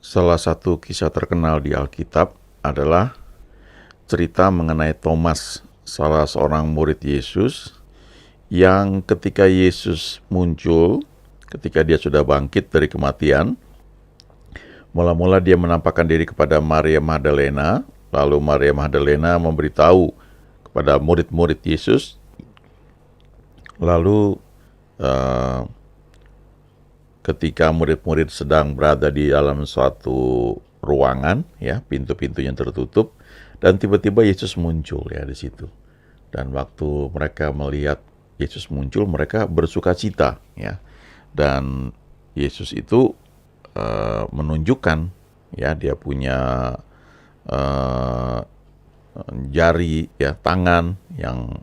Salah satu kisah terkenal di Alkitab adalah cerita mengenai Thomas, salah seorang murid Yesus, yang ketika Yesus muncul, ketika dia sudah bangkit dari kematian, mula-mula dia menampakkan diri kepada Maria Magdalena, lalu Maria Magdalena memberitahu kepada murid-murid Yesus, lalu eh, ketika murid-murid sedang berada di dalam suatu ruangan, ya, pintu-pintunya tertutup, dan tiba-tiba Yesus muncul ya di situ. Dan waktu mereka melihat Yesus muncul, mereka bersuka cita, ya. Dan Yesus itu menunjukkan, ya, dia punya eh, jari, ya, tangan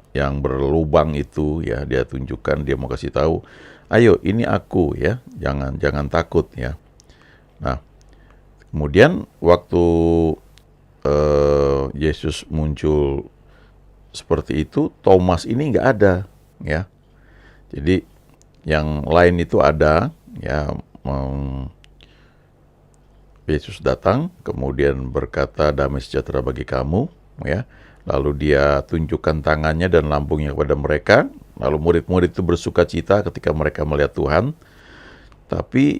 yang berlubang itu, ya, dia tunjukkan, dia mau kasih tahu, ayo ini aku, ya, jangan takut, ya. Nah, kemudian waktu Yesus muncul seperti itu, Thomas ini nggak ada, ya. Jadi yang lain itu ada, ya. Yesus datang, kemudian berkata, damai sejahtera bagi kamu, ya. Lalu dia tunjukkan tangannya dan lambungnya kepada mereka. Lalu murid-murid itu bersuka cita ketika mereka melihat Tuhan. Tapi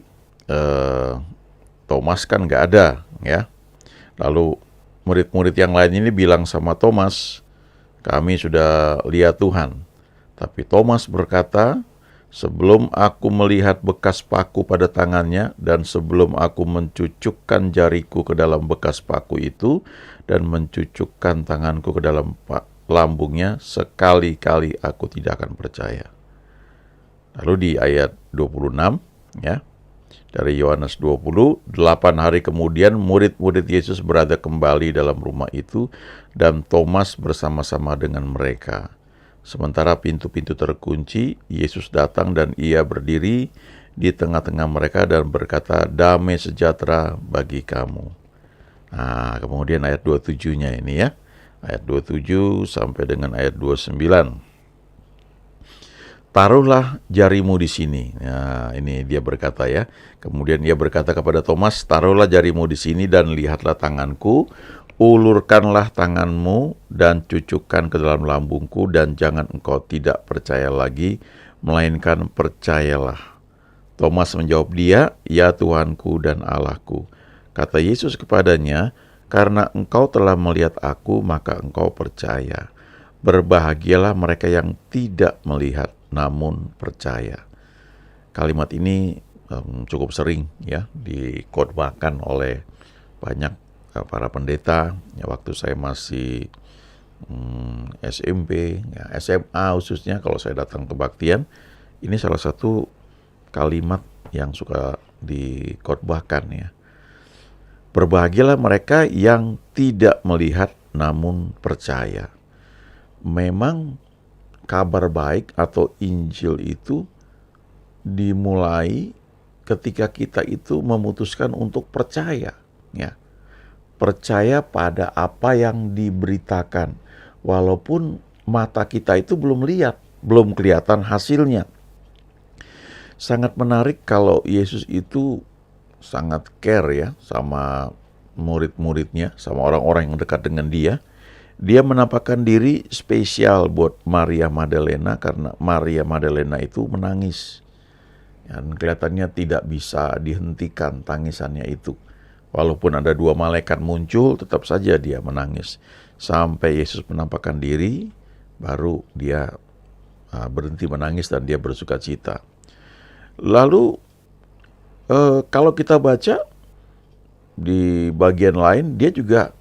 Thomas kan nggak ada, ya. Lalu murid-murid yang lain ini bilang sama Thomas, kami sudah lihat Tuhan. Tapi Thomas berkata, sebelum aku melihat bekas paku pada tangannya, dan sebelum aku mencucukkan jariku ke dalam bekas paku itu, dan mencucukkan tanganku ke dalam lambungnya, sekali-kali aku tidak akan percaya. Lalu di ayat 26, ya, dari Yohanes 20, 8 hari kemudian murid-murid Yesus berada kembali dalam rumah itu, dan Thomas bersama-sama dengan mereka. Sementara pintu-pintu terkunci, Yesus datang dan ia berdiri di tengah-tengah mereka dan berkata, damai sejahtera bagi kamu. Nah, kemudian ayat 27-nya ini, ya. Ayat 27 sampai dengan ayat 29. Taruhlah jarimu di sini. Nah, ini dia berkata, ya. Kemudian ia berkata kepada Thomas, taruhlah jarimu di sini dan lihatlah tanganku. Ulurkanlah tanganmu dan cucukkan ke dalam lambungku, dan jangan engkau tidak percaya lagi, melainkan percayalah. Thomas menjawab dia, ya Tuhanku dan Allahku. Kata Yesus kepadanya, karena engkau telah melihat aku, maka engkau percaya. Berbahagialah mereka yang tidak melihat, namun percaya. Kalimat ini cukup sering, ya, dikhotbahkan oleh banyak para pendeta, ya, waktu saya masih SMP, ya, SMA khususnya kalau saya datang kebaktian, ini salah satu kalimat yang suka dikhotbahkan, ya. Berbahagialah mereka yang tidak melihat namun percaya. Memang kabar baik atau Injil itu dimulai ketika kita itu memutuskan untuk percaya, ya. Percaya pada apa yang diberitakan, walaupun mata kita itu belum lihat, belum kelihatan hasilnya. Sangat menarik kalau Yesus itu sangat care, ya, sama murid-muridnya, sama orang-orang yang dekat dengan dia. Dia menampakkan diri spesial buat Maria Magdalena karena Maria Magdalena itu menangis. Dan kelihatannya tidak bisa dihentikan tangisannya itu. Walaupun ada 2 malaikat muncul, tetap saja dia menangis. Sampai Yesus menampakkan diri, baru dia berhenti menangis dan dia bersuka cita. Lalu kalau kita baca di bagian lain, dia juga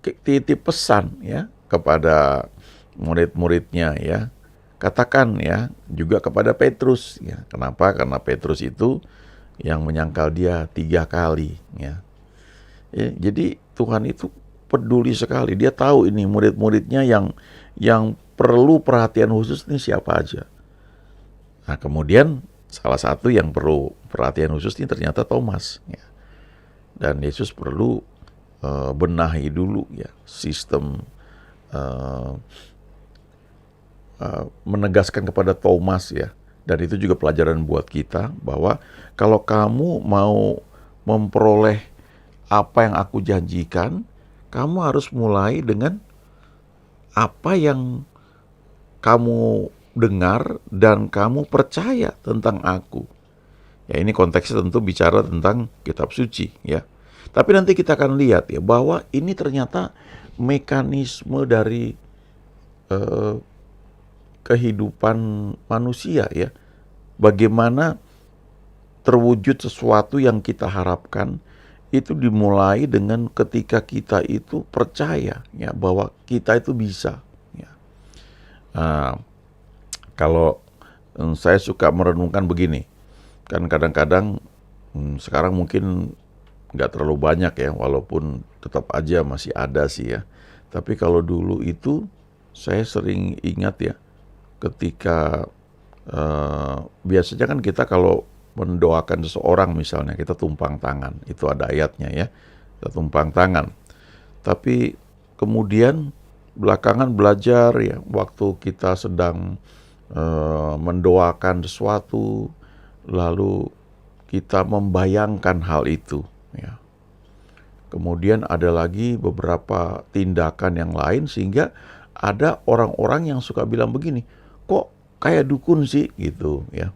titip pesan, ya, kepada murid-muridnya, ya. Katakan, ya, juga kepada Petrus, ya. Kenapa? Karena Petrus itu yang menyangkal dia 3 kali, ya. Jadi Tuhan itu peduli sekali. Dia tahu ini murid-muridnya yang perlu perhatian khusus ini siapa aja. Nah, kemudian salah satu yang perlu perhatian khusus ini ternyata Thomas, ya. Dan Yesus perlu benahi dulu, ya, sistem, menegaskan kepada Thomas, ya. Dan itu juga pelajaran buat kita bahwa kalau kamu mau memperoleh apa yang aku janjikan, kamu harus mulai dengan apa yang kamu dengar dan kamu percaya tentang aku. Ya, ini konteksnya tentu bicara tentang kitab suci, ya. Tapi nanti kita akan lihat ya bahwa ini ternyata mekanisme dari eh, kehidupan manusia, ya. Bagaimana terwujud sesuatu yang kita harapkan itu dimulai dengan ketika kita itu percaya ya bahwa kita itu bisa, ya. Nah, kalau saya suka merenungkan begini, kan kadang-kadang sekarang mungkin nggak terlalu banyak ya, walaupun tetap aja masih ada sih ya. Tapi kalau dulu itu saya sering ingat ya, ketika biasanya kan kita kalau mendoakan seseorang misalnya, kita tumpang tangan, itu ada ayatnya ya, kita tumpang tangan. Tapi kemudian belakangan belajar ya, waktu kita sedang mendoakan sesuatu, lalu kita membayangkan hal itu, ya. Kemudian ada lagi beberapa tindakan yang lain sehingga ada orang-orang yang suka bilang begini, kok kayak dukun sih gitu ya.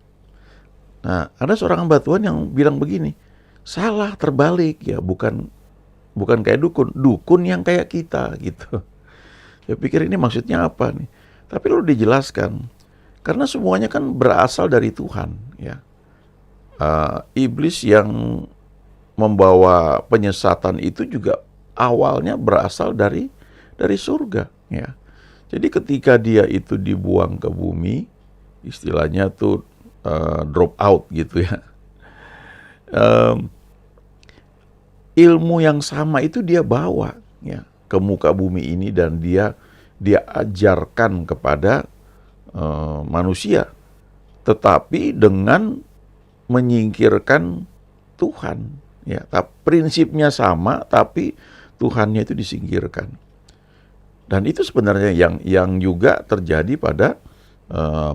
Nah, ada seorang hamba Tuhan yang bilang begini, salah, terbalik ya, bukan kayak dukun, dukun yang kayak kita gitu. Saya pikir ini maksudnya apa nih? Tapi lalu dijelaskan, karena semuanya kan berasal dari Tuhan ya. Iblis yang membawa penyesatan itu juga awalnya berasal dari surga ya. Jadi ketika dia itu dibuang ke bumi, istilahnya tuh drop out gitu ya. Ilmu yang sama itu dia bawa ya ke muka bumi ini dan dia ajarkan kepada manusia, tetapi dengan menyingkirkan Tuhan ya. Prinsipnya sama tapi Tuhannya itu disingkirkan. Dan itu sebenarnya yang juga terjadi pada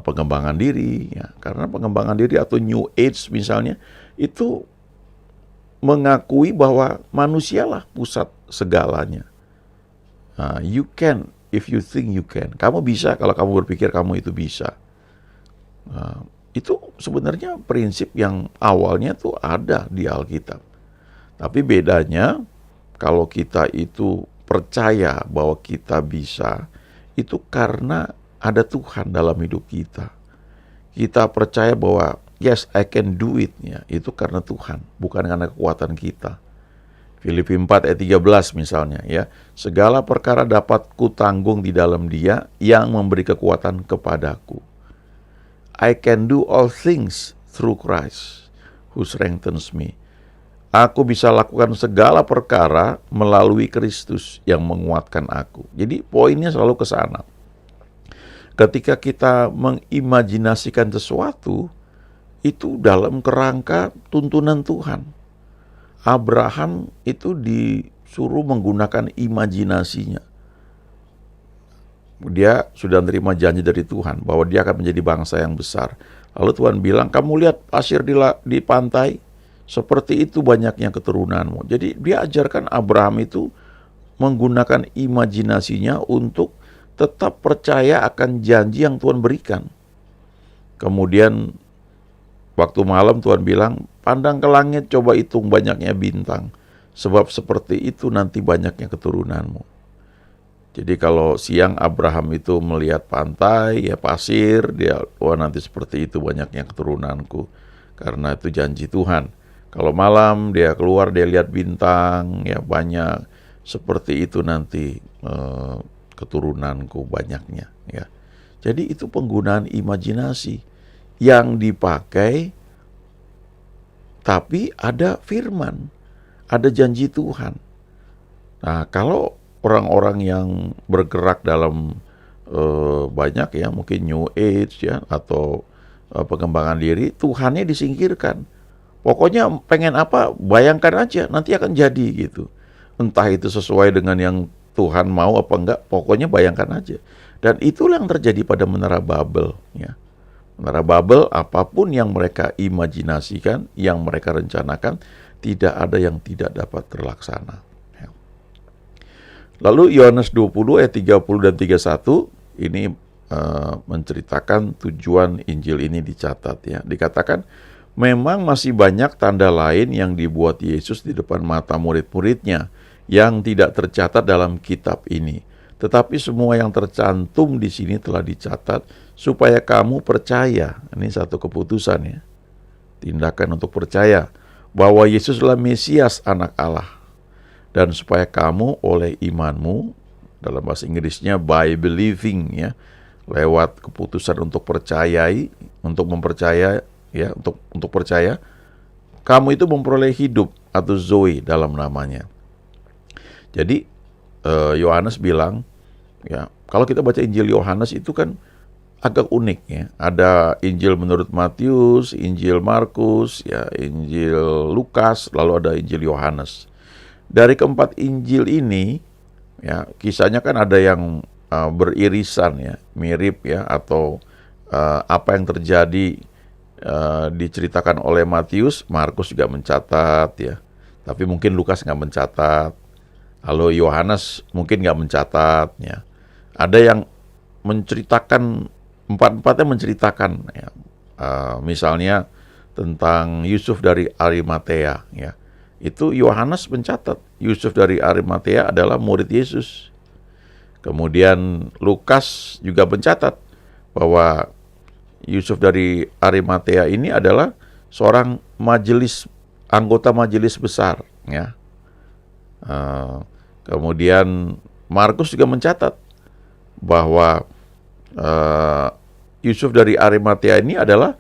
pengembangan diri ya. Karena pengembangan diri atau New Age misalnya itu mengakui bahwa manusialah pusat segalanya. You can if you think you can. Kamu bisa kalau kamu berpikir kamu itu bisa. Itu sebenarnya prinsip yang awalnya tuh ada di Alkitab. Tapi bedanya kalau kita itu percaya bahwa kita bisa, itu karena ada Tuhan dalam hidup kita. Kita percaya bahwa yes, I can do it ya, itu karena Tuhan, bukan karena kekuatan kita. Filipi 4 ayat 13 misalnya ya, segala perkara dapat kutanggung di dalam Dia yang memberi kekuatan kepadaku. I can do all things through Christ who strengthens me. Aku bisa lakukan segala perkara melalui Kristus yang menguatkan aku. Jadi poinnya selalu ke sana. Ketika kita mengimajinasikan sesuatu, itu dalam kerangka tuntunan Tuhan. Abraham itu disuruh menggunakan imajinasinya. Dia sudah menerima janji dari Tuhan bahwa dia akan menjadi bangsa yang besar. Lalu Tuhan bilang, kamu lihat pasir di pantai, seperti itu banyaknya keturunanmu. Jadi dia ajarkan Abraham itu menggunakan imajinasinya untuk tetap percaya akan janji yang Tuhan berikan. Kemudian waktu malam Tuhan bilang, pandang ke langit, coba hitung banyaknya bintang, sebab seperti itu nanti banyaknya keturunanmu. Jadi kalau siang Abraham itu melihat pantai, ya pasir, dia, wah nanti seperti itu banyaknya keturunanku, karena itu janji Tuhan. Kalau malam dia keluar, dia lihat bintang, ya banyak, seperti itu nanti keturunanku banyaknya. Ya. Jadi itu penggunaan imajinasi yang dipakai, tapi ada firman, ada janji Tuhan. Nah, kalau orang-orang yang bergerak dalam banyak ya, mungkin New Age ya, atau pengembangan diri, Tuhannya disingkirkan. Pokoknya pengen apa, bayangkan aja, nanti akan jadi gitu. Entah itu sesuai dengan yang Tuhan mau apa enggak, pokoknya bayangkan aja. Dan itulah yang terjadi pada Menara Babel ya. Menara Babel, apapun yang mereka imajinasikan, yang mereka rencanakan, tidak ada yang tidak dapat terlaksana. Ya. Lalu Yohanes 20 ayat 30 dan 31 ini menceritakan tujuan Injil ini dicatat ya. Dikatakan memang masih banyak tanda lain yang dibuat Yesus di depan mata murid-muridnya yang tidak tercatat dalam kitab ini. Tetapi semua yang tercantum di sini telah dicatat supaya kamu percaya. Ini satu keputusan ya. Tindakan untuk percaya bahwa Yesus adalah Mesias, anak Allah. Dan supaya kamu oleh imanmu, dalam bahasa Inggrisnya by believing ya, lewat keputusan untuk percayai, untuk mempercaya ya, untuk percaya, kamu itu memperoleh hidup atau zoe dalam namanya. Jadi Yohanes bilang ya, kalau kita baca Injil Yohanes itu kan agak unik ya. Ada Injil menurut Matius, Injil Markus, ya, Injil Lukas, lalu ada Injil Yohanes. Dari keempat Injil ini ya, kisahnya kan ada yang beririsan ya, mirip ya, atau apa yang terjadi diceritakan oleh Matius, Markus juga mencatat ya, tapi mungkin Lukas nggak mencatat, lalu Yohanes mungkin nggak mencatat ya. Ada yang menceritakan, empat-empatnya menceritakan ya, misalnya tentang Yusuf dari Arimatea ya, itu Yohanes mencatat Yusuf dari Arimatea adalah murid Yesus. Kemudian Lukas juga mencatat bahwa Yusuf dari Arimatea ini adalah seorang anggota majelis besar ya. Kemudian Markus juga mencatat bahwa Yusuf dari Arimatea ini adalah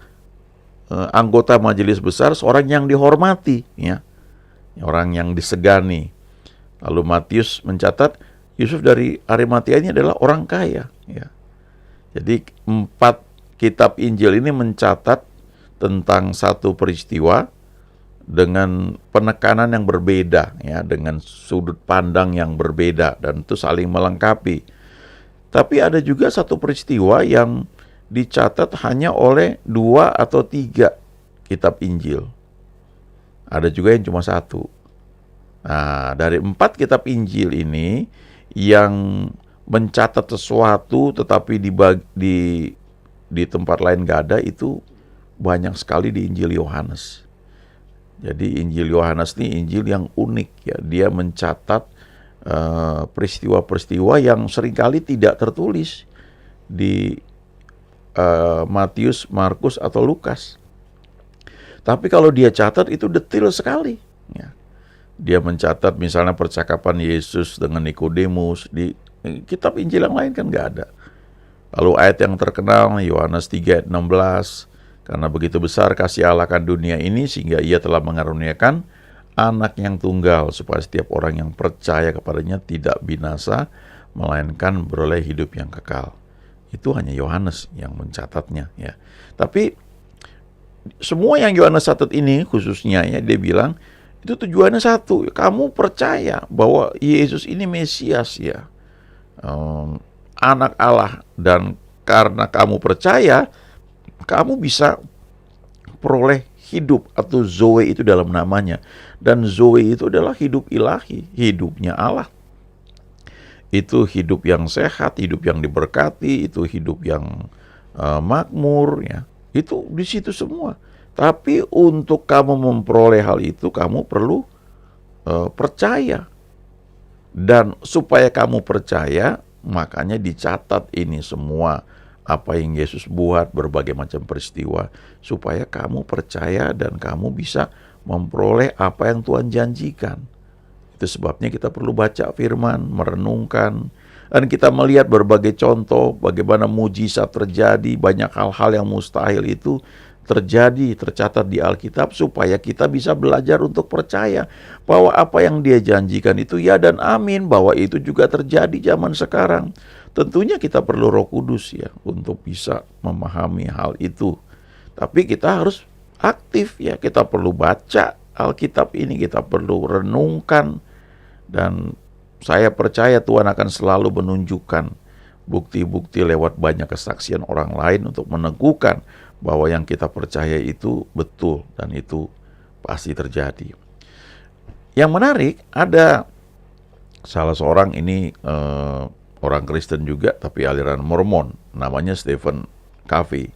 anggota majelis besar, seorang yang dihormati ya, orang yang disegani. Lalu Matius mencatat Yusuf dari Arimatea ini adalah orang kaya ya. Jadi 4 kitab Injil ini mencatat tentang satu peristiwa dengan penekanan yang berbeda ya, dengan sudut pandang yang berbeda, dan itu saling melengkapi. Tapi ada juga satu peristiwa yang dicatat hanya oleh 2 atau 3 kitab Injil. Ada juga yang cuma 1. Nah, dari 4 kitab Injil ini yang mencatat sesuatu tetapi di tempat lain gak ada, itu banyak sekali di Injil Yohanes. Jadi Injil Yohanes ini Injil yang unik ya, dia mencatat peristiwa-peristiwa yang seringkali tidak tertulis di Matius, Markus atau Lukas. Tapi kalau dia catat itu detail sekali ya. Dia mencatat misalnya percakapan Yesus dengan Nikodemus. Di kitab Injil yang lain kan nggak ada. Lalu ayat yang terkenal Yohanes 3 ayat 16, karena begitu besar kasih Allah akan dunia ini sehingga ia telah mengaruniakan anak yang tunggal supaya setiap orang yang percaya kepadanya tidak binasa melainkan beroleh hidup yang kekal. Itu hanya Yohanes yang mencatatnya ya. Tapi semua yang Yohanes catat ini khususnya ya, dia bilang itu tujuannya satu, kamu percaya bahwa Yesus ini Mesias ya, anak Allah, dan karena kamu percaya, kamu bisa peroleh hidup atau zoe itu dalam namanya. Dan zoe itu adalah hidup ilahi, hidupnya Allah. Itu hidup yang sehat, hidup yang diberkati, itu hidup yang makmur ya. Itu di situ semua. Tapi untuk kamu memperoleh hal itu, kamu perlu percaya. Dan supaya kamu percaya, makanya dicatat ini semua. Apa yang Yesus buat, berbagai macam peristiwa. Supaya kamu percaya dan kamu bisa memperoleh apa yang Tuhan janjikan. Itu sebabnya kita perlu baca firman, merenungkan. Dan kita melihat berbagai contoh, bagaimana mujizat terjadi, banyak hal-hal yang mustahil itu terjadi, tercatat di Alkitab, supaya kita bisa belajar untuk percaya bahwa apa yang dia janjikan itu ya dan amin, bahwa itu juga terjadi zaman sekarang. Tentunya kita perlu Roh Kudus ya untuk bisa memahami hal itu. Tapi kita harus aktif ya, kita perlu baca Alkitab ini, kita perlu renungkan, dan saya percaya Tuhan akan selalu menunjukkan bukti-bukti lewat banyak kesaksian orang lain untuk meneguhkan bahwa yang kita percaya itu betul dan itu pasti terjadi. Yang menarik, ada salah seorang ini orang Kristen juga tapi aliran Mormon, namanya Stephen Covey.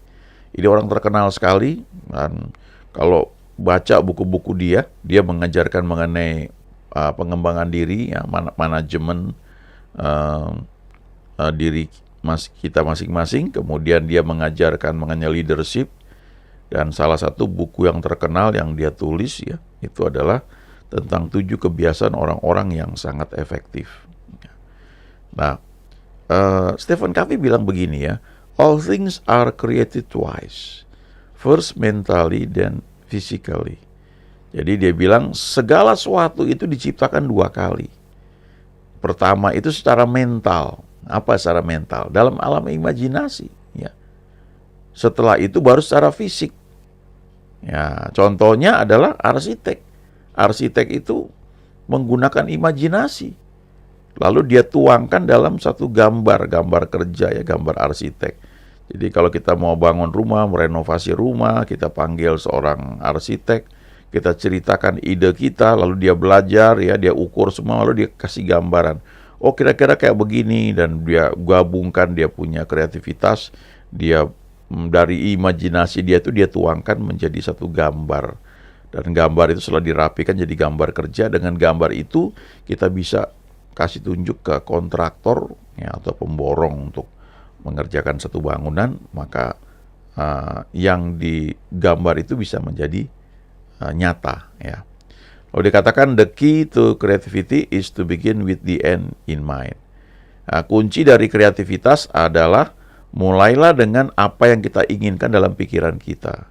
Ini orang terkenal sekali, dan kalau baca buku-buku dia mengajarkan mengenai pengembangan diri, ya, manajemen diri kita masing-masing. Kemudian dia mengajarkan mengenai leadership, dan salah satu buku yang terkenal yang dia tulis, ya, itu adalah tentang 7 kebiasaan orang-orang yang sangat efektif. Nah, Stephen Covey bilang begini, ya, all things are created twice, first mentally then physically. Jadi dia bilang segala sesuatu itu diciptakan 2 kali. Pertama itu secara mental. Apa secara mental? Dalam alam imajinasi, ya. Setelah itu baru secara fisik. Ya, contohnya adalah arsitek. Arsitek itu menggunakan imajinasi, lalu dia tuangkan dalam satu gambar kerja, ya, gambar arsitek. Jadi kalau kita mau bangun rumah, merenovasi rumah, kita panggil seorang arsitek, kita ceritakan ide kita, lalu dia belajar, ya, dia ukur semua, lalu dia kasih gambaran. Oh, kira-kira kayak begini, dan dia gabungkan, dia punya kreativitas, dia dari imajinasi dia itu dia tuangkan menjadi satu gambar. Dan gambar itu setelah dirapikan jadi gambar kerja. Dengan gambar itu kita bisa kasih tunjuk ke kontraktor, ya, atau pemborong untuk mengerjakan satu bangunan, maka yang digambar itu bisa menjadi nyata, ya. Lalu dikatakan the key to creativity is to begin with the end in mind. Nah, kunci dari kreativitas adalah mulailah dengan apa yang kita inginkan dalam pikiran kita.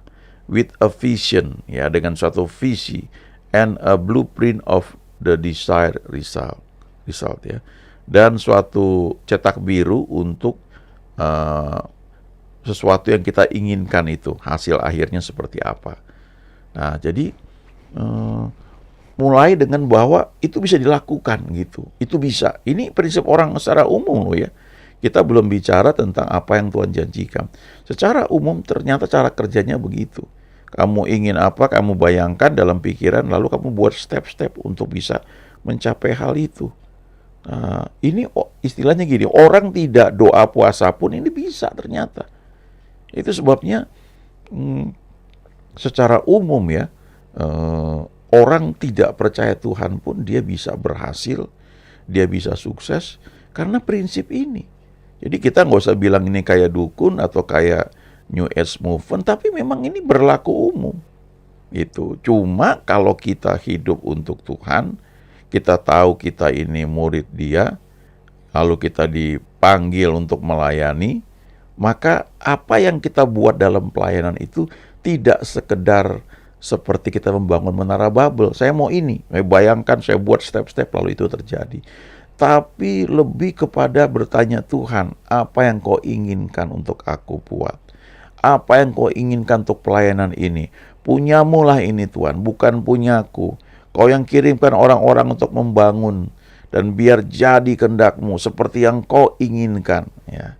With a vision, ya, dengan suatu visi, and a blueprint of the desired result, ya, dan suatu cetak biru untuk sesuatu yang kita inginkan itu hasil akhirnya seperti apa. Nah, jadi mulai dengan bahwa itu bisa dilakukan, gitu. Itu bisa. Ini prinsip orang secara umum loh, ya. Kita belum bicara tentang apa yang Tuhan janjikan. Secara umum ternyata cara kerjanya begitu. Kamu ingin apa, kamu bayangkan dalam pikiran, lalu kamu buat step-step untuk bisa mencapai hal itu. Ini istilahnya gini, orang tidak doa puasa pun ini bisa ternyata. Itu sebabnya secara umum, ya, orang tidak percaya Tuhan pun dia bisa berhasil, dia bisa sukses karena prinsip ini. Jadi kita nggak usah bilang ini kayak dukun atau kayak New Age movement, tapi memang ini berlaku umum. Itu cuma kalau kita hidup untuk Tuhan, kita tahu kita ini murid Dia, lalu kita dipanggil untuk melayani, maka apa yang kita buat dalam pelayanan itu tidak sekedar seperti kita membangun menara Babel. Saya mau ini, bayangkan saya buat step-step lalu itu terjadi. Tapi lebih kepada bertanya, Tuhan, apa yang Kau inginkan untuk aku buat? Apa yang Kau inginkan untuk pelayanan ini? Punyamu lah ini, Tuhan, bukan punyaku. Kau yang kirimkan orang-orang untuk membangun, dan biar jadi kehendak-Mu seperti yang Kau inginkan, ya.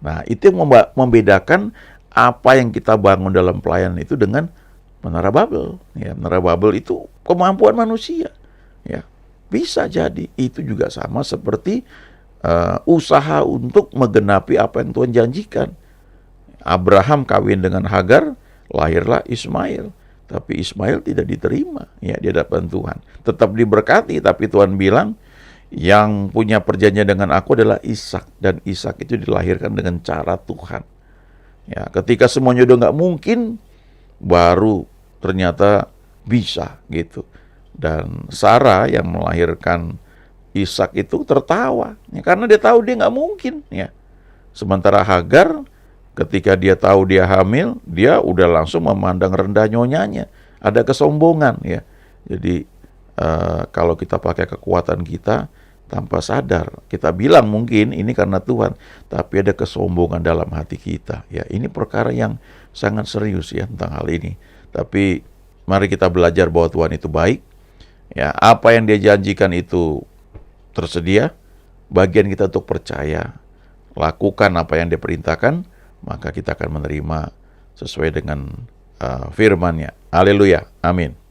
Nah, itu yang membedakan apa yang kita bangun dalam pelayanan itu dengan menara Babel, ya. Menara Babel itu kemampuan manusia, ya. Bisa jadi itu juga sama seperti usaha untuk menggenapi apa yang Tuhan janjikan. Abraham kawin dengan Hagar, lahirlah Ismail. Tapi Ismail tidak diterima, ya, di hadapan Tuhan. Tetap diberkati, tapi Tuhan bilang yang punya perjanjian dengan aku adalah Ishak, dan Ishak itu dilahirkan dengan cara Tuhan. Ya, ketika semuanya udah nggak mungkin, baru ternyata bisa, gitu. Dan Sarah yang melahirkan Ishak itu tertawa, ya, karena dia tahu dia nggak mungkin, ya. Sementara Hagar, ketika dia tahu dia hamil, dia udah langsung memandang rendah nyonyanya. Ada kesombongan, ya. Jadi kalau kita pakai kekuatan kita tanpa sadar, kita bilang mungkin ini karena Tuhan, tapi ada kesombongan dalam hati kita. Ya, ini perkara yang sangat serius, ya, tentang hal ini. Tapi mari kita belajar bahwa Tuhan itu baik. Ya, apa yang Dia janjikan itu tersedia. Bagian kita untuk percaya. lakukan apa yang Dia perintahkan, maka kita akan menerima sesuai dengan firman-Nya. Haleluya. Amin.